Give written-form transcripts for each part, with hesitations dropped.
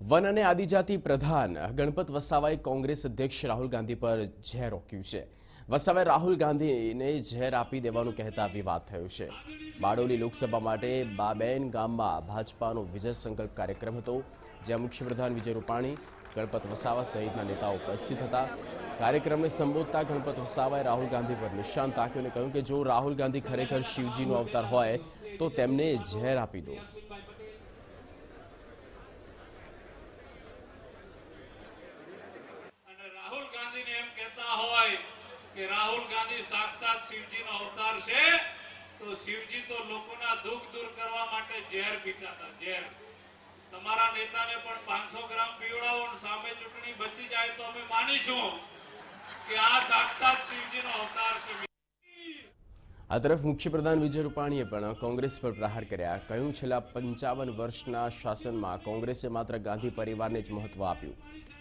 One અને આદિજાતિ પ્રધાન ગણપત વસાવાએ કોંગ્રેસ અધ્યક્ષ રાહુલ ગાંધી પર ઝેર રોક્યું છે। વસાવાએ રાહુલ ગાંધીને ઝેર આપી દેવાનું કહેતા વિવાદ થયો છે। બારડોલી લોકસભા માટે બાબેન ગામમાં ભાજપાનો વિજય સંકલ્પ કાર્યક્રમ હતો, જ્યાં મુખ્યપ્રધાન વિજય રૂપાણી, ગણપત વસાવા સહિતના નેતાઓ ઉપસ્થિત હતા। કાર્યક્રમને સંબોધતા ગણપત વસાવાએ રાહુલ ગાંધી પર નિશાન તાક્યું અને કહ્યું કે જો રાહુલ ગાંધી ખરેખર શિવજીનો અવતાર હોય તો તેમને ઝેર આપી દો। राहुल गांधी ने एम कहता होय कि राहुल गांधी साक्षात शिवजी नो अवतार छे, तो शिवजी तो लोकोना दुख दूर करवा माटे ઝેર पीता था। ઝેર तमारा नेता ने पण 500 ग्राम पीवड़ाओ और सामे चूंटणी बची जाए तो अमे मानीशुं कि आ साक्षात शिवजी नो अवतार छे। આ તરફ મુખ્યપ્રધાન વિજય રૂપાણીએ પણ કોંગ્રેસ પર પ્રહાર કર્યા। કહ્યું, છેલ્લા 55 વર્ષના શાસનમાં કોંગ્રેસે માત્ર ગાંધી પરિવારને જ મહત્વ આપ્યું।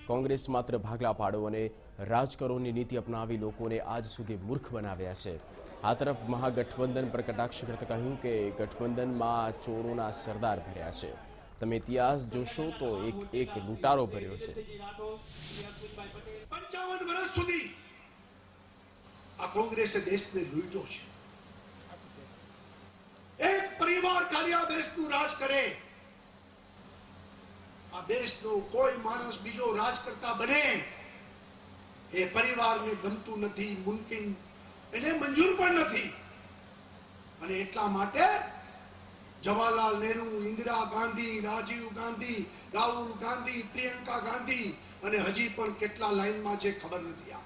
કોંગ્રેસ માત્ર ભાગલા પાડો અને રાજકરોની નીતિ અપનાવી લોકોને આજ સુધી મૂર્ખ બનાવ્યા છે। આ તરફ મહાગઠબંધન પર કટાક્ષ કરતા કહ્યું કે ગઠબંધનમાં ચોરોના સરદાર ભર્યા છે। તમે ઇતિહાસ જોશો તો એક લૂંટારો ભર્યો છે। 55 વર્ષ સુધી આ કોંગ્રેસે દેશને લૂંટ્યો છે। એક પરિવાર ખાલી આ દેશનું રાજ કરે, આ દેશનો કોઈ માણસ બીજો રાજ કરતા બને એ પરિવારને ગમતું નથી, મુમકિન એને મંજૂર પણ નથી। અને એટલા માટે જવાહરલાલ નહેરુ, ઇન્દિરા ગાંધી, રાજીવ ગાંધી, રાહુલ ગાંધી, પ્રિયંકા ગાંધી અને હજી પણ કેટલા લાઈનમાં છે ખબર નથી।